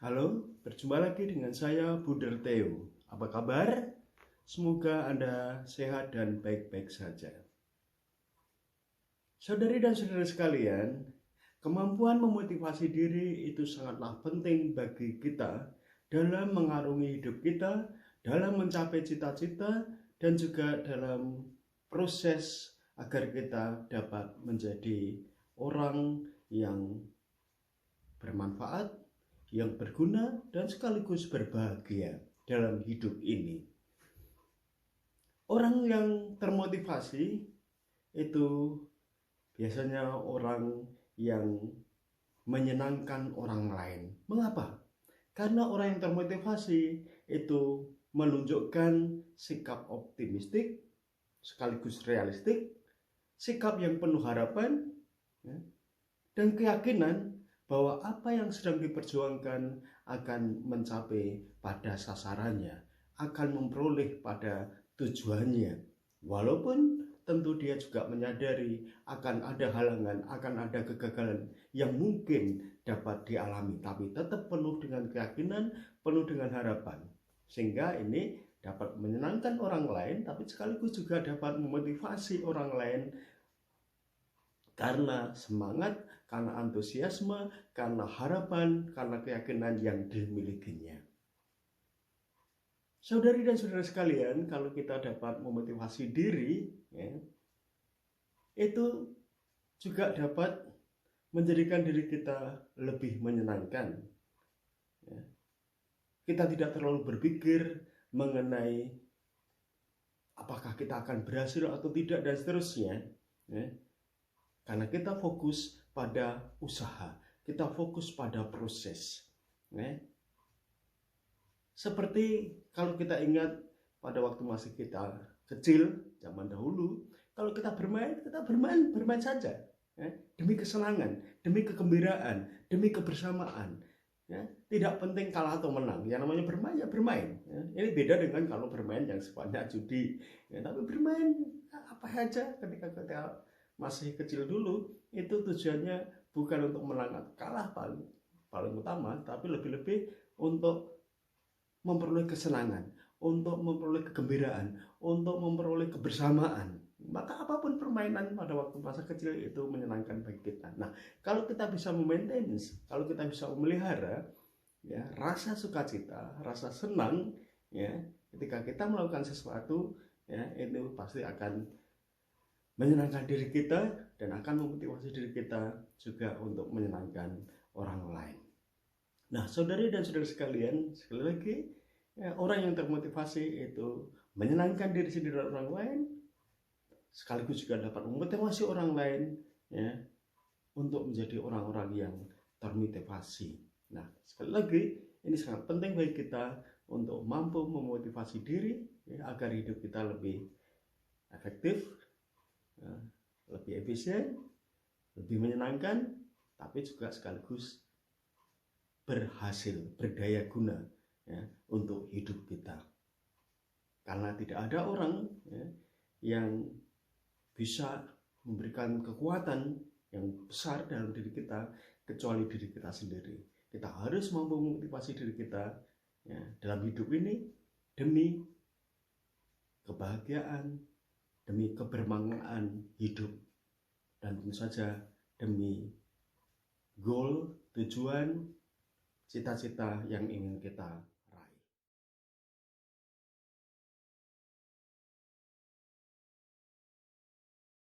Halo, berjumpa lagi dengan saya Buder Theo. Apa kabar? Semoga Anda sehat dan baik-baik saja. Saudari dan saudara sekalian, kemampuan memotivasi diri itu sangatlah penting bagi kita dalam mengarungi hidup kita, dalam mencapai cita-cita, dan juga dalam proses agar kita dapat menjadi orang yang bermanfaat, yang berguna, dan sekaligus berbahagia dalam hidup ini. Orang yang termotivasi itu biasanya orang yang menyenangkan orang lain. Mengapa? Karena orang yang termotivasi itu menunjukkan sikap optimistik sekaligus realistik, sikap yang penuh harapan, dan keyakinan bahwa apa yang sedang diperjuangkan akan mencapai pada sasarannya, akan memperoleh pada tujuannya. Walaupun tentu dia juga menyadari akan ada halangan, akan ada kegagalan yang mungkin dapat dialami, tapi tetap penuh dengan keyakinan, penuh dengan harapan. Sehingga ini dapat menyenangkan orang lain, tapi sekaligus juga dapat memotivasi orang lain karena semangat, karena antusiasme, karena harapan, karena keyakinan yang dimilikinya. Saudari dan saudara sekalian, kalau kita dapat memotivasi diri, itu juga dapat menjadikan diri kita lebih menyenangkan. Kita tidak terlalu berpikir mengenai apakah kita akan berhasil atau tidak dan seterusnya. Karena kita fokus pada usaha, kita fokus pada proses. Seperti kalau kita ingat pada waktu masih kita kecil, zaman dahulu, kalau kita bermain saja. Demi kesenangan, demi kegembiraan, demi kebersamaan. Tidak penting kalah atau menang, yang namanya bermain ya bermain. Ini beda dengan kalau bermain yang sifatnya judi. Tapi bermain apa saja ketika kita masih kecil dulu, itu tujuannya bukan untuk menang atau kalah paling utama, tapi lebih-lebih untuk memperoleh kesenangan, untuk memperoleh kegembiraan, untuk memperoleh kebersamaan. Maka apapun permainan pada waktu masa kecil itu menyenangkan bagi kita. Nah, kalau kita bisa memaintain, kalau kita bisa memelihara rasa sukacita, rasa senang ketika kita melakukan sesuatu, itu pasti akan menyenangkan diri kita dan akan memotivasi diri kita juga untuk menyenangkan orang lain. Nah, saudari dan saudara sekalian, sekali lagi, orang yang termotivasi itu menyenangkan diri sendiri dan orang lain, sekaligus juga dapat memotivasi orang lain untuk menjadi orang-orang yang termotivasi. Nah, sekali lagi, ini sangat penting bagi kita untuk mampu memotivasi diri agar hidup kita lebih efektif, lebih efisien, lebih menyenangkan, tapi juga sekaligus berhasil, berdaya guna untuk hidup kita. Karena tidak ada orang yang bisa memberikan kekuatan yang besar dalam diri kita kecuali diri kita sendiri. Kita harus mampu memotivasi diri kita dalam hidup ini demi kebahagiaan, demi kebermanfaatan hidup, dan tentu saja demi goal, tujuan, cita-cita yang ingin kita